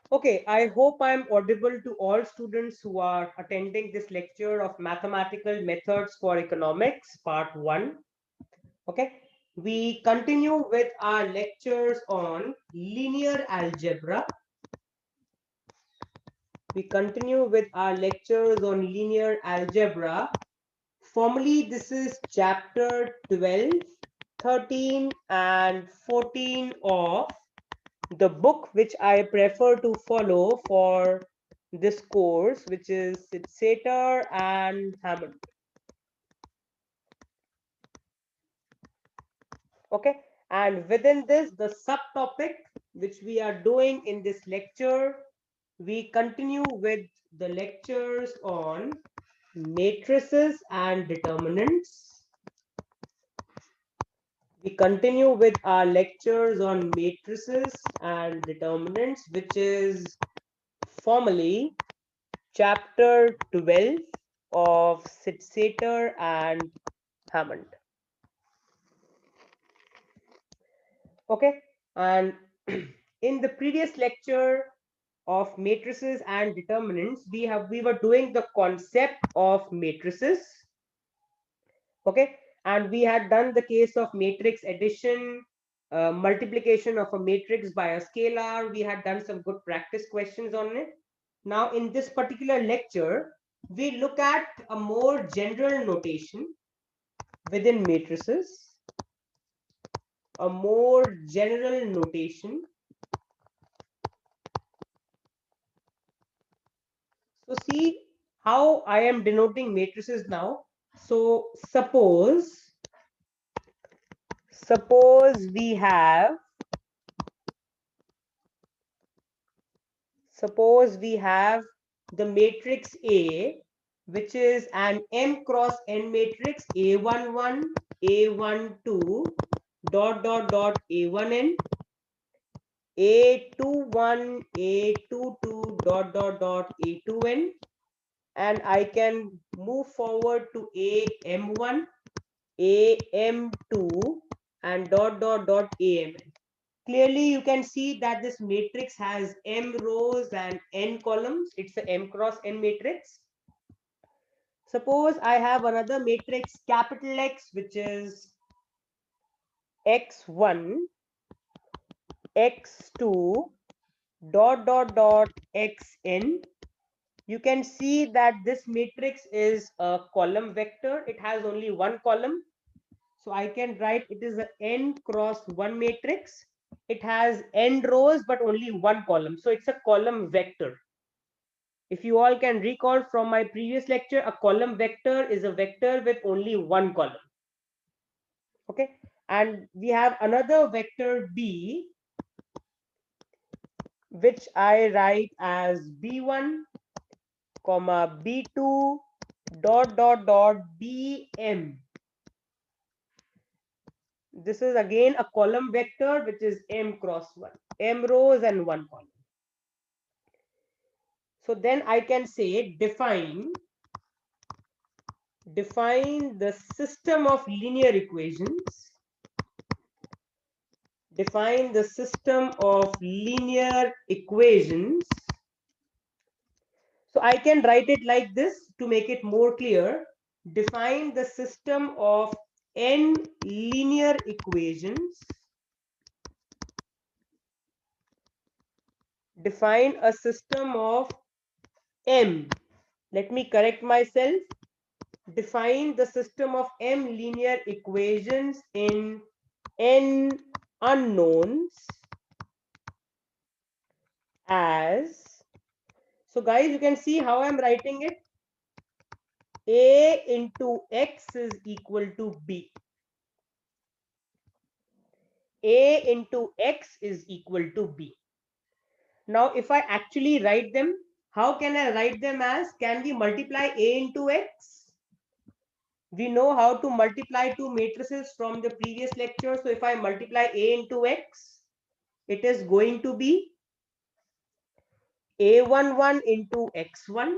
Okay, I hope I'm audible to all students who are attending this lecture of Mathematical Methods for Economics, Part 1. Okay, we continue with our lectures on linear algebra. We continue with our lectures on linear algebra. Formally, this is chapter 12, 13, and 14 of the book which I prefer to follow for this course, which is Sater and Hammond. Okay, and within this, the subtopic which we are doing in this lecture, we continue with the lectures on matrices and determinants. We continue with our lectures on matrices and determinants, which is formally chapter 12 of Sater and Hammond. Okay, and in the previous lecture of matrices and determinants, we were doing the concept of matrices. Okay, and we had done the case of matrix addition, multiplication of a matrix by a scalar. We had done some good practice questions on it. Now in this particular lecture, we look at a more general notation within matrices, a more general notation. So see how I am denoting matrices now. So suppose we have the matrix A, which is an m cross n matrix, A11, A12, A1n, A21, A22, A2n, and I can move forward to AM1, AM2, and AMN. Clearly, you can see that this matrix has m rows and n columns. It's a m cross n matrix. Suppose I have another matrix capital X, which is x1, x2, xn. You can see that this matrix is a column vector. It has only one column. So I can write it is an n cross 1 matrix. It has n rows, but only one column. So it's a column vector. If you all can recall from my previous lecture, a column vector is a vector with only one column. Okay. And we have another vector B, which I write as B1, comma B2, Bm. This is again a column vector, which is m cross 1, m rows and one column. So then I can say define the system of linear equations. Define the system of linear equations. So I can write it like this to make it more clear. Define the system of n linear equations. Define a system of m. Let me correct myself. Define the system of m linear equations in n unknowns as, so guys, you can see how I'm writing it. A into x is equal to b. A into x is equal to b. Now if I actually write them, how can I write them as? Can we multiply A into x? We know how to multiply two matrices from the previous lecture. So if I multiply A into x, it is going to be A11 into x1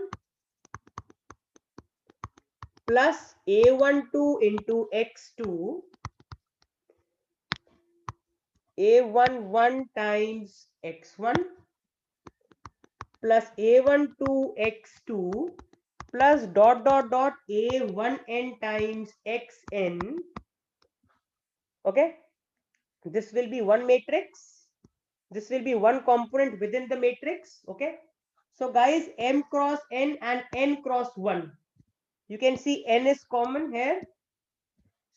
plus A12 into x2, A11 times x1 plus a12 x2 plus dot dot dot a1n times xn. Okay, this will be one matrix. This will be one component within the matrix. Okay, so guys, m cross n and n cross 1. You can see n is common here.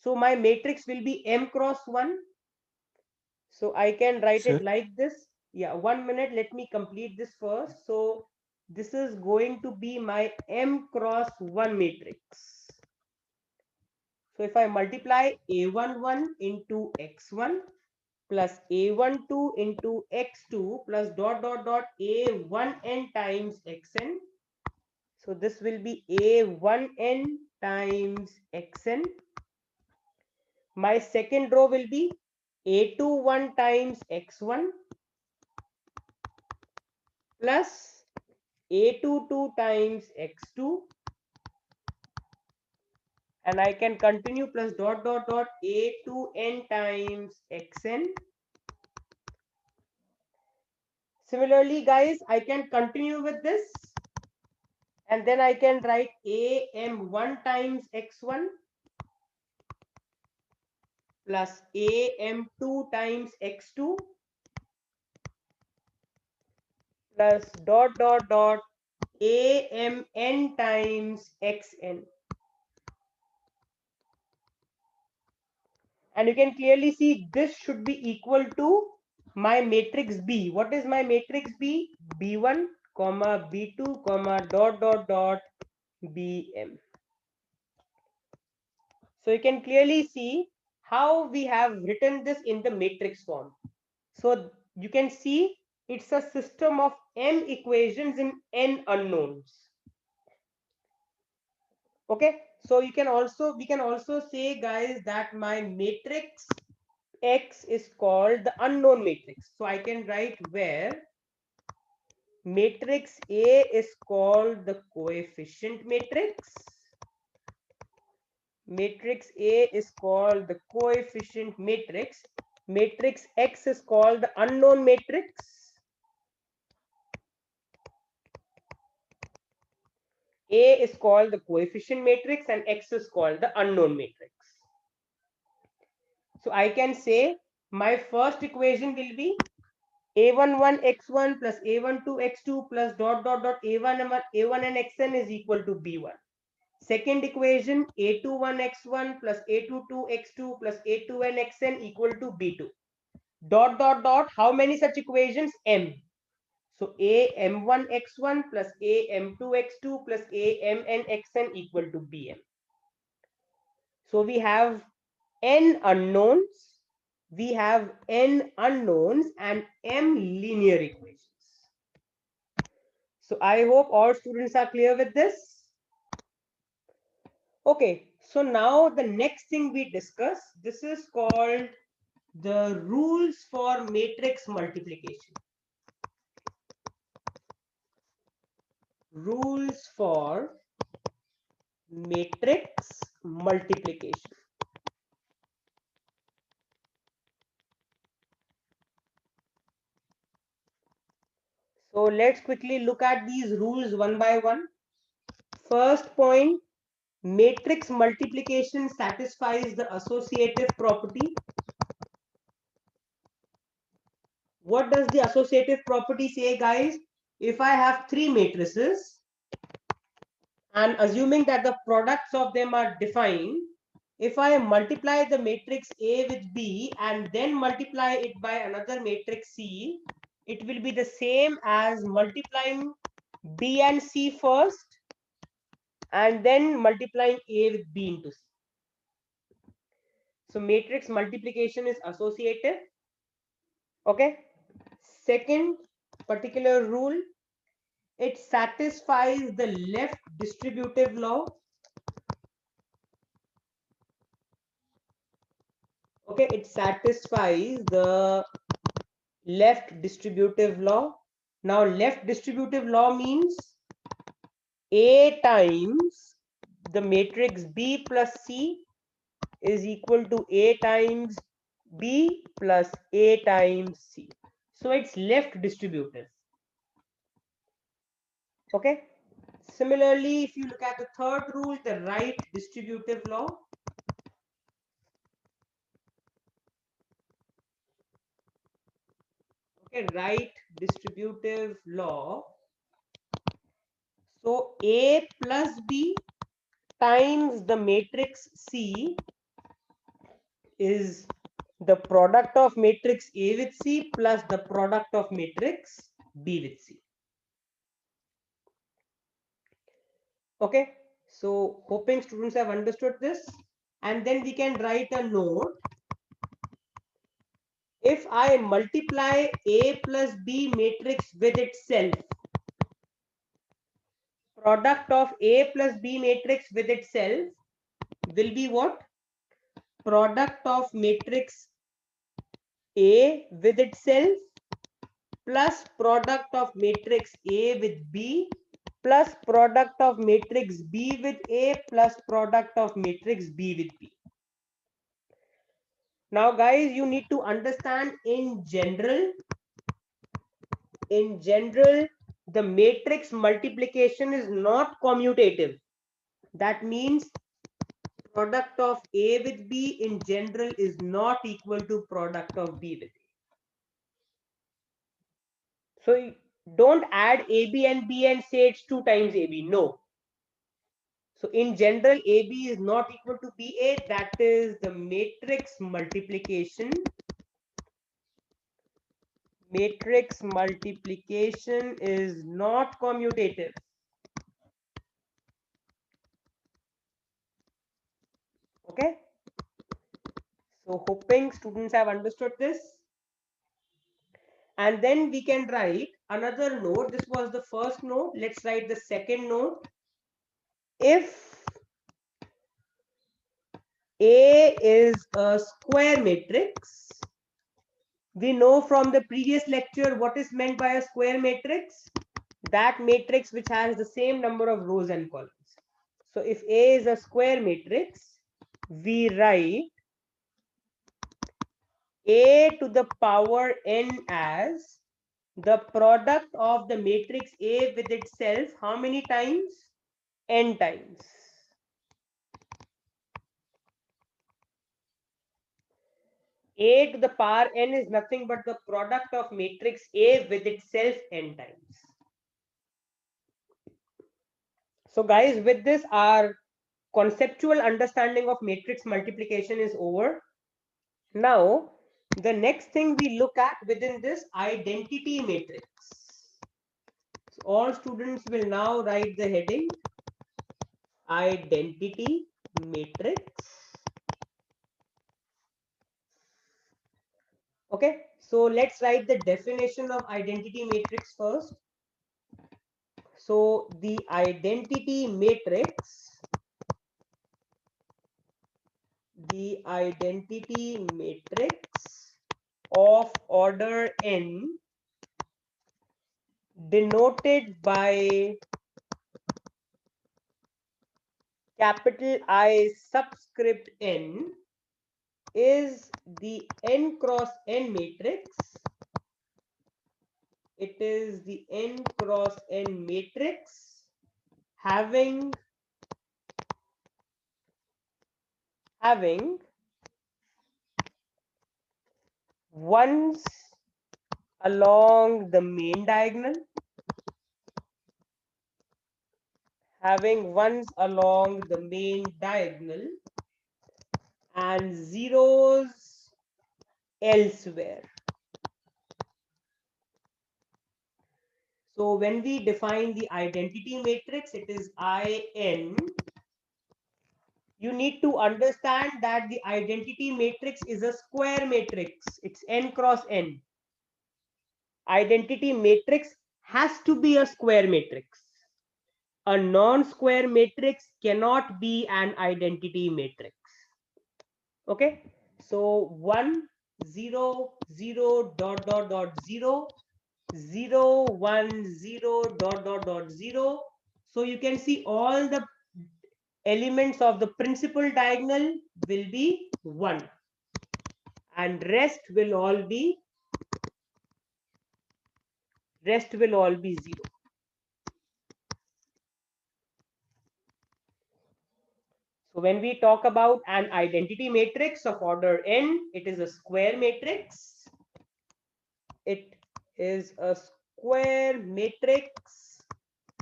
So my matrix will be m cross 1. So I can write Sir, it like this. Yeah, 1 minute. Let me complete this first. So this is going to be my m cross 1 matrix. So if I multiply a11 into x1 plus a12 into x2 plus dot dot dot a1n times xn. So this will be a1n times xn. My second row will be a21 times x1 plus a22 times x2, and I can continue plus dot dot dot a2n times xn. Similarly, guys, I can continue with this, and then I can write am1 times x1 plus am2 times x2 plus dot dot dot amn times xn. And you can clearly see this should be equal to my matrix B. What is my matrix B? B1, comma B2, comma dot dot dot Bm. So you can clearly see how we have written this in the matrix form. So you can see it's a system of m equations in n unknowns. Okay, so we can also say, guys, that my matrix X is called the unknown matrix. So I can write where matrix A is called the coefficient matrix. Matrix A is called the coefficient matrix. Matrix X is called the unknown matrix. A is called the coefficient matrix and X is called the unknown matrix. So I can say my first equation will be a11 x1 plus a12 x2 plus dot dot dot a1 and xn is equal to b1. Second equation a21 x1 plus a22 x2 plus a2n xn equal to b2. Dot dot dot, how many such equations? M. So a m1 x1 plus a m2 x2 plus a mn xn equal to bm. So we have n unknowns, and m linear equations. So I hope all students are clear with this. Okay, so now the next thing we discuss, this is called the rules for matrix multiplication. Rules for matrix multiplication. So let's quickly look at these rules one by one. First point, matrix multiplication satisfies the associative property. What does the associative property say, guys? If I have three matrices and assuming that the products of them are defined, if I multiply the matrix A with B and then multiply it by another matrix C, it will be the same as multiplying B and C first and then multiplying A with B into C. So matrix multiplication is associative. Okay. Second particular rule, it satisfies the left distributive law. Okay, it satisfies the left distributive law. Now, left distributive law means A times the matrix B plus C is equal to A times B plus A times C. So it's left distributive. Okay. Similarly, if you look at the third rule, the right distributive law. Okay, right distributive law. So A plus B times the matrix C is the product of matrix A with C plus the product of matrix B with C. Okay, so hoping students have understood this, and then we can write a note. If I multiply A plus B matrix with itself, product of A plus B matrix with itself will be what? Product of matrix A with itself plus product of matrix A with B plus product of matrix B with A plus product of matrix B with B. Now guys, you need to understand in general, the matrix multiplication is not commutative. That means product of A with B in general is not equal to product of B with A. So don't add AB and B and say it's 2 times AB. No. So in general, AB is not equal to BA. That is the matrix multiplication. Matrix multiplication is not commutative. Okay. So hoping students have understood this. And then we can write another note. This was the first note. Let's write the second note. If A is a square matrix, we know from the previous lecture what is meant by a square matrix. That matrix which has the same number of rows and columns. So if A is a square matrix, we write A to the power n as the product of the matrix A with itself. How many times? N times. A to the power n is nothing but the product of matrix A with itself n times. So guys, with this, our conceptual understanding of matrix multiplication is over. Now, the next thing we look at within this identity matrix. So all students will now write the heading identity matrix. Okay, so let's write the definition of identity matrix first. So the identity matrix of order n denoted by capital I subscript n is the n cross n matrix. It is the n cross n matrix having ones along the main diagonal, and zeros elsewhere. So when we define the identity matrix, it is IN. You need to understand that the identity matrix is a square matrix. It's n cross n. Identity matrix has to be a square matrix. A non-square matrix cannot be an identity matrix. Okay, so 1 0 0 dot dot dot 0 0 1 0 dot dot dot 0. So you can see all the elements of the principal diagonal will be 1 and rest will all be 0. So when we talk about an identity matrix of order n, it is a square matrix. It is a square matrix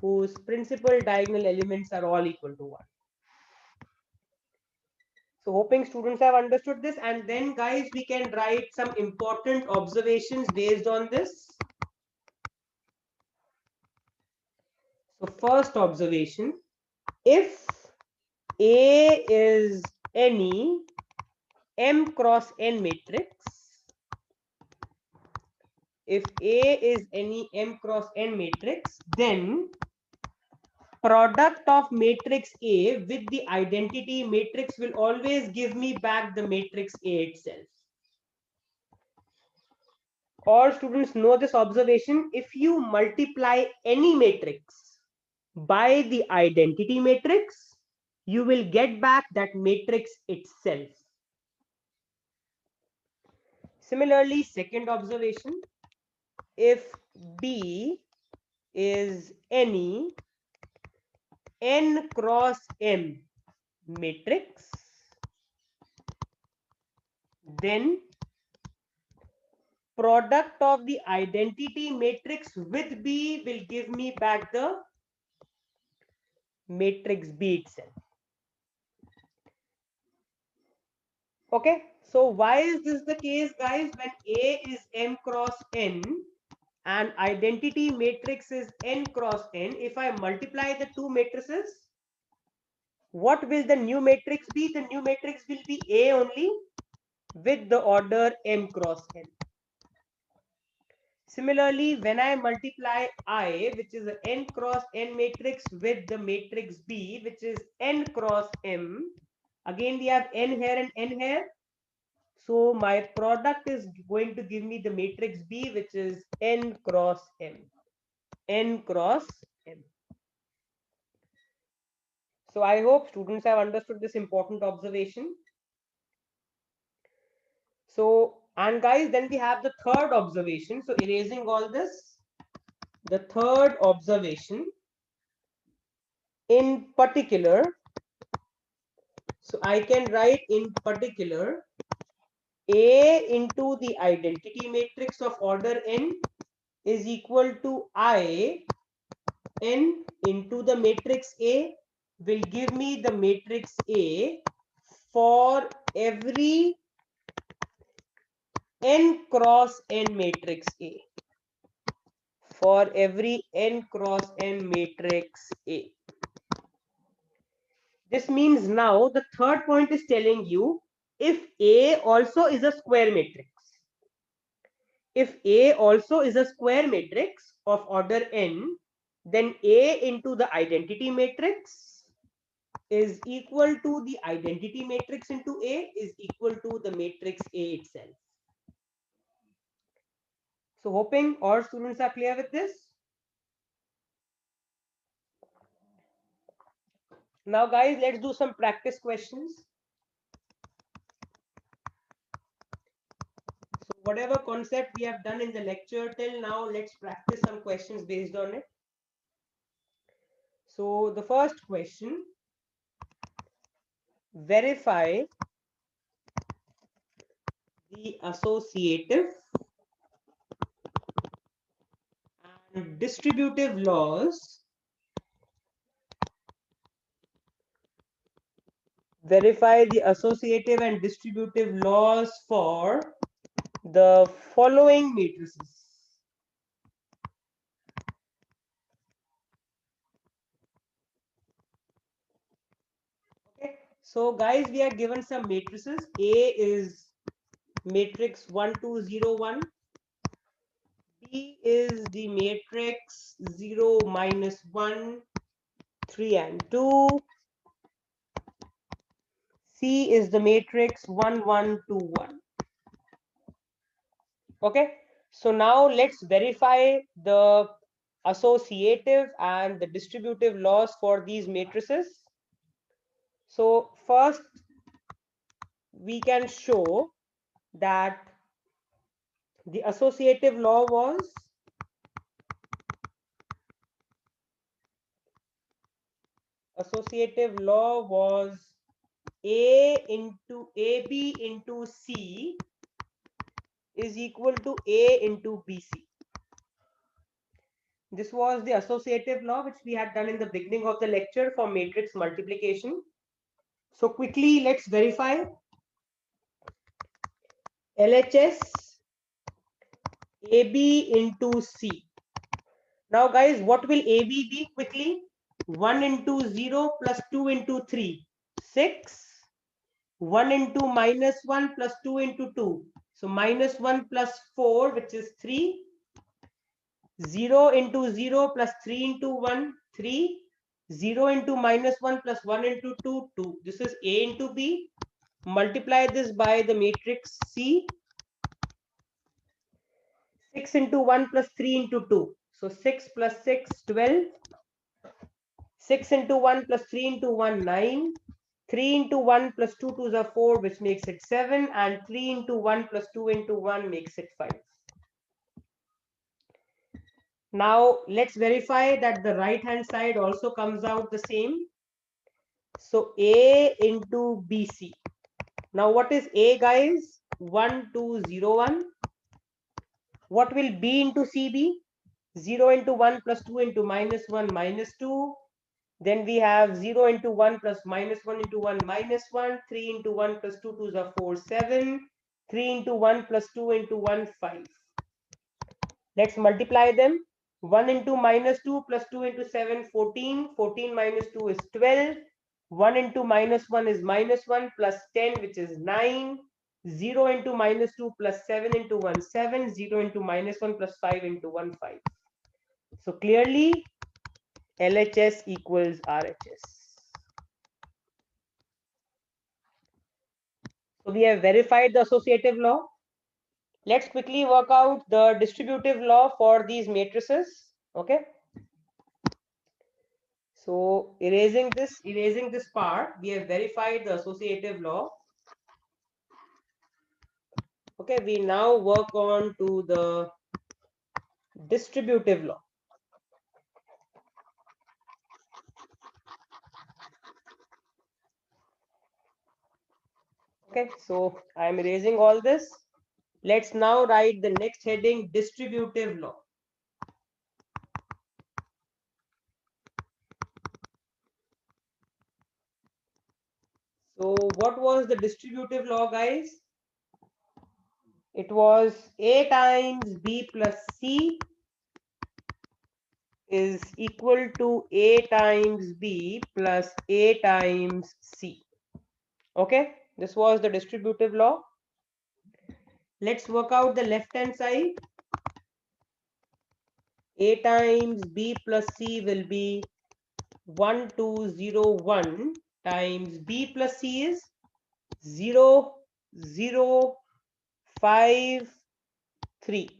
whose principal diagonal elements are all equal to 1. So hoping students have understood this, and then guys, we can write some important observations based on this. So first observation, if A is any M cross N matrix, if A is any M cross N matrix, then product of matrix A with the identity matrix will always give me back the matrix A itself. All students know this observation. If you multiply any matrix by the identity matrix, you will get back that matrix itself. Similarly, second observation, if B is any n cross m matrix, then product of the identity matrix with B will give me back the matrix B itself. Okay, so why is this the case, guys? When A is M cross N and identity matrix is N cross N, if I multiply the two matrices, what will the new matrix be? The new matrix will be A only with the order M cross N. Similarly, when I multiply I, which is an n cross n matrix, with the matrix B, which is n cross m, again we have n here and n here. So my product is going to give me the matrix B, which is n cross m. N cross m. So I hope students have understood this important observation. So, and guys, then we have the third observation. So erasing all this, the third observation in particular, so I can write in particular A into the identity matrix of order n is equal to I n into the matrix A will give me the matrix A for every n cross n matrix A. For every n cross n matrix A. This means now the third point is telling you if A also is a square matrix. If A also is a square matrix of order n, then A into the identity matrix is equal to the identity matrix into A is equal to the matrix A itself. So hoping all students are clear with this. Now guys, let's do some practice questions. So whatever concept we have done in the lecture till now, let's practice some questions based on it. So the first question, verify the associative and distributive laws. Verify the associative and distributive laws for the following matrices. Okay, so guys, we are given some matrices. A is matrix 1 2 0 1. B is the matrix 0 minus 1 3 and 2. C is the matrix 1 1 2 1. Okay, so now let's verify the associative and the distributive laws for these matrices. So first, we can show that the associative law was AB into C is equal to A into BC. This was the associative law which we had done in the beginning of the lecture for matrix multiplication. So quickly, let's verify. LHS AB into C. Now guys, what will AB be quickly? 1 into 0 plus 2 into 3, 6. 1 into minus 1 plus 2 into 2. So minus 1 plus 4, which is 3. 0 into 0 plus 3 into 1, 3. 0 into minus 1 plus 1 into 2, 2. This is A into B. Multiply this by the matrix C. 6 into 1 plus 3 into 2. So 6 plus 6, 12. 6 into 1 plus 3 into 1, 9. 3 into 1 plus 2 2s are 4, which makes it 7. And 3 into 1 plus 2 into 1 makes it 5. Now let's verify that the right hand side also comes out the same. So A into BC. Now what is A, guys? 1 2 0 1. What will B into C be? 0 into 1 plus 2 into minus 1 minus 2. Then we have 0 into 1 plus minus 1 into 1 minus 1. 3 into 1 plus 2 2s are 4, 7. 3 into 1 plus 2 into 1, 5. Let's multiply them. 1 into minus 2 plus 2 into 7, 14. 14 minus 2 is 12. 1 into minus 1 is minus 1 plus 10, which is 9. 0 into minus 2 plus 7 into 1, 7. 0 into minus 1 plus 5 into 1, 5. So clearly, LHS equals RHS. So we have verified the associative law. Let's quickly work out the distributive law for these matrices. Okay. So erasing this part, we have verified the associative law. Okay, we now work on to the distributive law. Okay, so I am erasing all this. Let's now write the next heading, distributive law. So what was the distributive law, guys? It was A times B plus C is equal to A times B plus A times C. Okay, this was the distributive law. Let's work out the left hand side. A times B plus C will be 1 2 0 1 times B plus C is 0 0 5 3.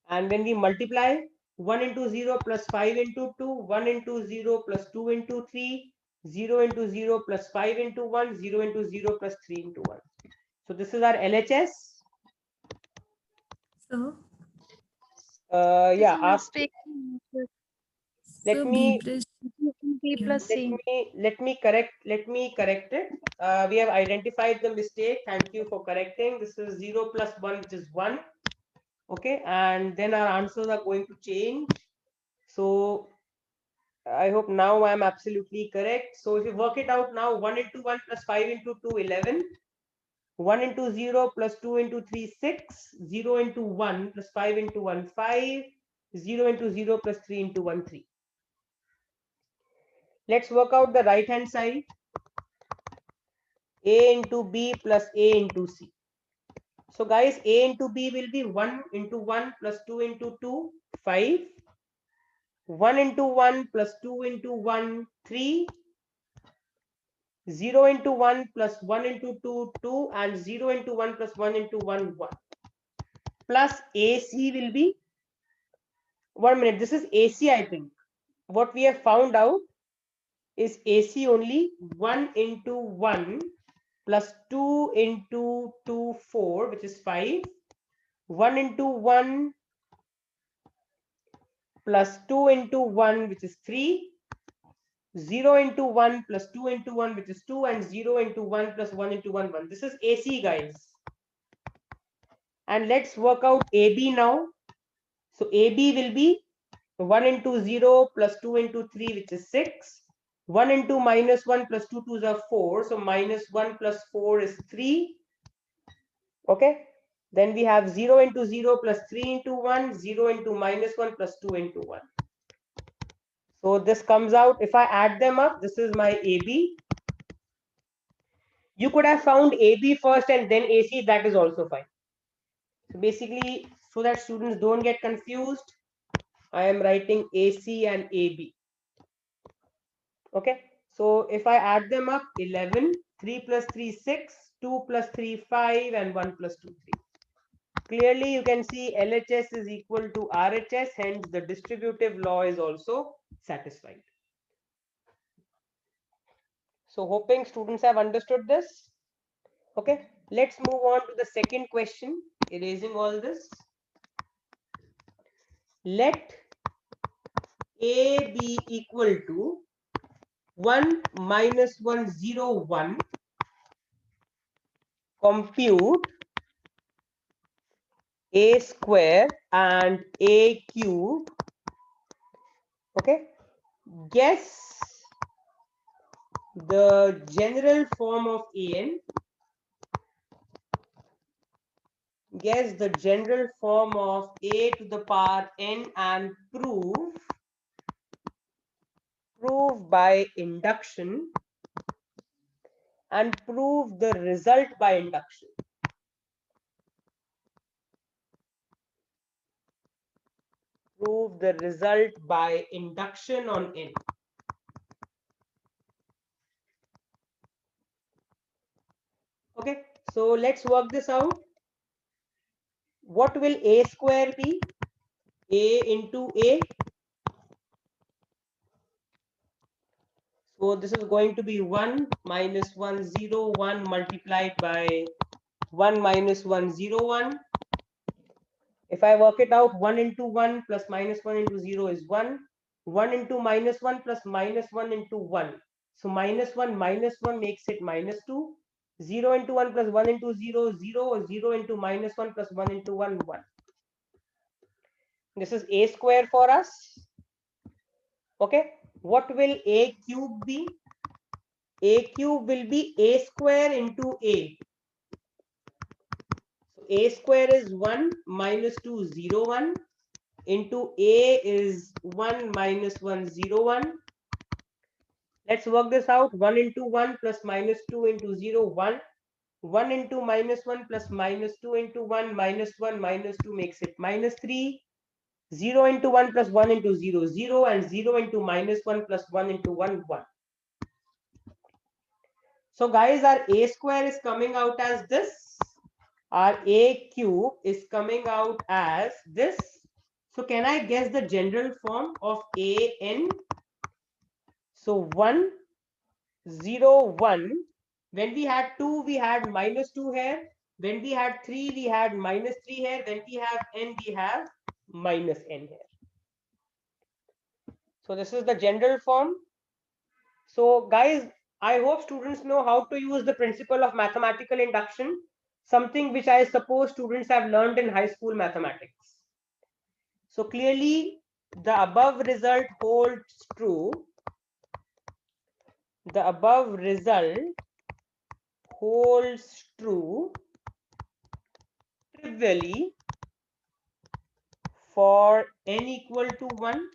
And when we multiply, 1 into 0 plus 5 into 2, 1 into 0 plus 2 into 3, 0 into 0 plus 5 into 1, 0 into 0 plus 3 into 1. So this is our LHS. So, Yeah, ask. Let me correct it. We have identified the mistake. Thank you for correcting. This is 0 plus 1, which is 1. Okay, and then our answers are going to change. So I hope now I'm absolutely correct. So if you work it out now, 1 into 1 plus 5 into 2, 11. 1 into 0 plus 2 into 3, 6. 0 into 1 plus 5 into 1, 5. 0 into 0 plus 3 into 1, 3. Let's work out the right hand side. A into B plus A into C. So guys, A into B will be 1 into 1 plus 2 into 2, 5. 1 into 1 plus 2 into 1, 3. 0 into 1 plus 1 into 2, 2. And 0 into 1 plus 1 into 1, 1. Plus AC will be, 1 minute, this is AC, I think. What we have found out is AC only. 1 into 1 plus 2 into 2, 4, which is 5. 1 into 1 plus 2 into 1, which is 3. 0 into 1 plus 2 into 1, which is 2, and 0 into 1 plus 1 into 1, 1. This is AC, guys. And let's work out AB now. So AB will be 1 into 0 plus 2 into 3, which is 6. 1 into minus 1 plus 2 2s are 4. So minus 1 plus 4 is 3. Okay. Then we have 0 into 0 plus 3 into 1, 0 into minus 1 plus 2 into 1. So this comes out, if I add them up, this is my AB. You could have found AB first and then AC, that is also fine. So basically, so that students don't get confused, I am writing AC and AB. Okay, so if I add them up, 11, 3 plus 3, 6, 2 plus 3, 5, and 1 plus 2, 3. Clearly, you can see LHS is equal to RHS, hence the distributive law is also satisfied. So hoping students have understood this. Okay, let's move on to the second question, erasing all this. Let A be equal to 1 minus 1 0 1. Compute A square and A cube. Okay, guess the general form of AN. Guess the general form of A to the power N and prove by induction, and prove the result by induction. Prove the result by induction on N. Okay, so let's work this out. What will A square be? A into A. So this is going to be 1 minus 1 0 1 multiplied by 1 minus 1 0 1. If I work it out, 1 into 1 plus minus 1 into 0 is 1. 1 into minus 1 plus minus 1 into 1. So minus 1 makes it minus 2. 0 into 1 plus 1 into 0, 0. 0 into minus 1 plus 1 into 1, 1. This is A square for us. Okay. What will A cube be? A cube will be A square into A. So A square is 1 minus 2, 0, 1. Into A is 1 minus 1, 0, 1. Let's work this out. 1 into 1 plus minus 2 into 0, 1. 1 into minus 1 plus minus 2 into 1, minus 1 minus 2 makes it minus 3. 0 into 1 plus 1 into 0, 0. And 0 into minus 1 plus 1 into 1, 1. So guys, our A square is coming out as this. Our A cube is coming out as this. So can I guess the general form of AN? So 1, 0, 1. When we had 2, we had minus 2 here. When we had 3, we had minus 3 here. When we have n, we have minus n here. So this is the general form. So guys, I hope students know how to use the principle of mathematical induction, something which I suppose students have learned in high school mathematics. So clearly the above result holds true. The above result holds true trivially for n equal to 1.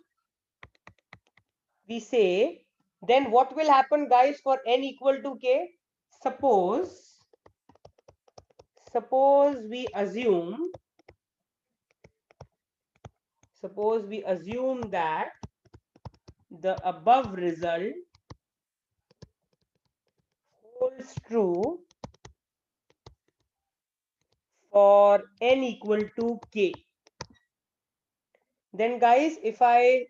We say, then what will happen guys for n equal to k? Suppose we assume that the above result holds true for n equal to k. Then guys, if I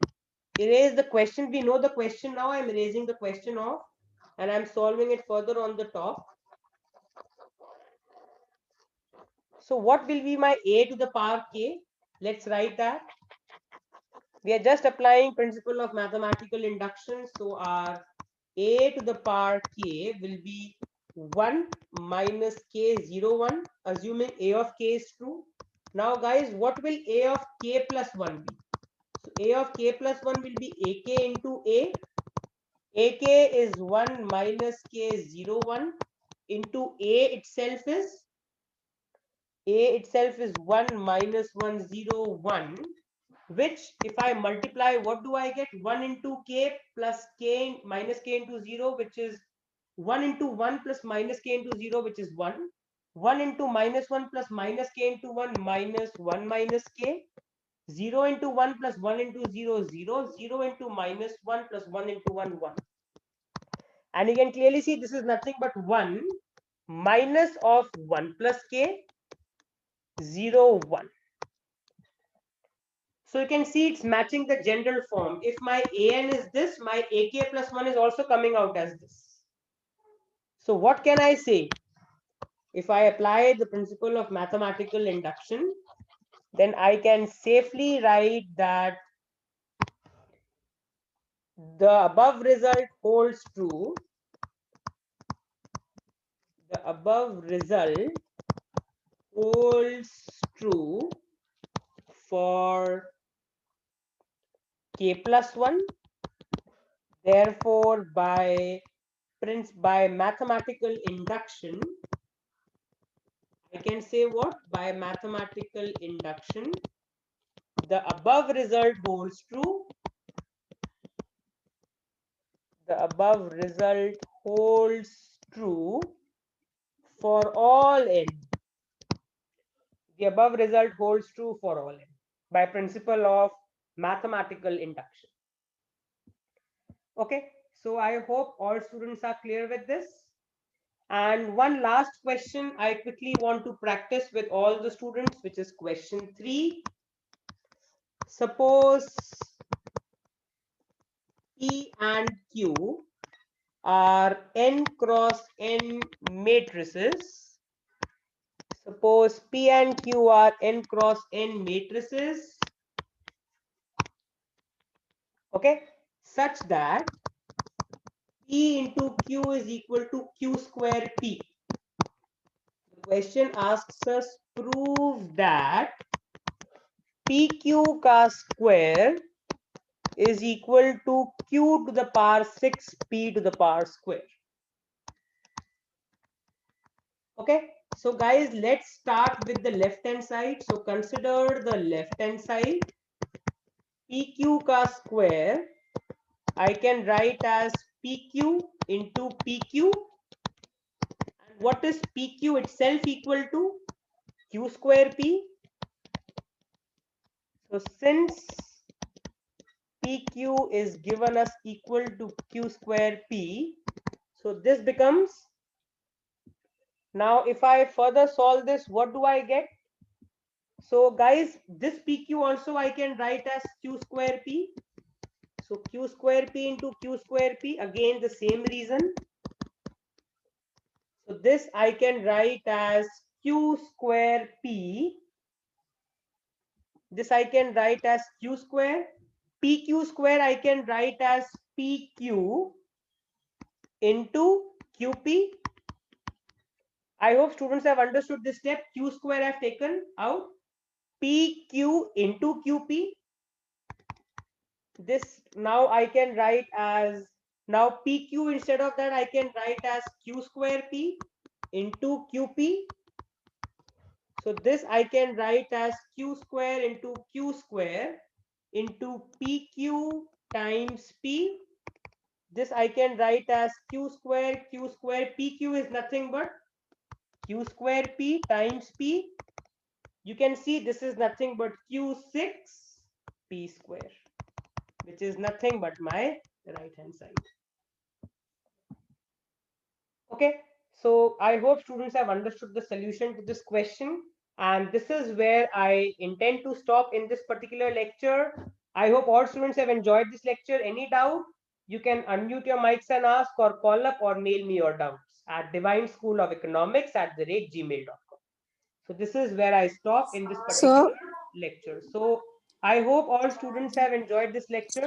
erase the question, we know the question now. I'm erasing the question off and I'm solving it further on the top. So what will be my a to the power k? Let's write that. We are just applying principle of mathematical induction. So our a to the power k will be 1 minus k 0 1, assuming a of k is true. Now guys, what will a of k plus 1 be? So a of k plus 1 will be ak into a. Ak is 1 minus k 0 1 into a itself is 1 minus 1 0 1, which if I multiply, what do I get? 1 into k plus k minus k into 0, which is 1 into 1 plus minus k into 0, which is 1. 1 into minus 1 plus minus k into 1 minus 1 minus k. 0 into 1 plus 1 into 0, 0. 0 into minus 1 plus 1 into 1, 1. And you can clearly see this is nothing but 1 minus of 1 plus k, 0, 1. So you can see it's matching the general form. If my an is this, my ak plus 1 is also coming out as this. So what can I say? If I apply the principle of mathematical induction, then I can safely write that the above result holds true. The above result holds true for k plus 1. Therefore, by mathematical induction, I can say what? By mathematical induction, the above result holds true. The above result holds true for all n. The above result holds true for all n by principle of mathematical induction. Okay, so I hope all students are clear with this. And one last question I quickly want to practice with all the students, which is question 3. Suppose P and Q are n cross n matrices. Suppose P and Q are n cross n matrices. Okay, such that P into Q is equal to Q square P. The question asks us prove that PQ का square is equal to Q to the power 6 P to the power square. Okay, so guys, let's start with the left hand side. So consider the left hand side. PQ का square I can write as PQ into PQ. And what is PQ itself equal to? Q square P. So since PQ is given as equal to Q square P, so this becomes, now if I further solve this, what do I get? So guys, this PQ also I can write as Q square P. So Q square P into Q square P, again the same reason. So this I can write as Q square P. This I can write as Q square. PQ square I can write as PQ into QP. I hope students have understood this step. Q square I have taken out. PQ into QP. This now I can write as, now PQ instead of that I can write as Q square P into QP. So this I can write as Q square into Q square into PQ times P. This I can write as Q square PQ is nothing but Q square P times P. You can see this is nothing but Q6 P square, which is nothing but my right hand side. Okay, so I hope students have understood the solution to this question. And this is where I intend to stop in this particular lecture. I hope all students have enjoyed this lecture. Any doubt, you can unmute your mics and ask, or call up or mail me your doubts at divineschoolofeconomics@gmail.com. So this is where I stop in this So, particular lecture. So I hope all students have enjoyed this lecture.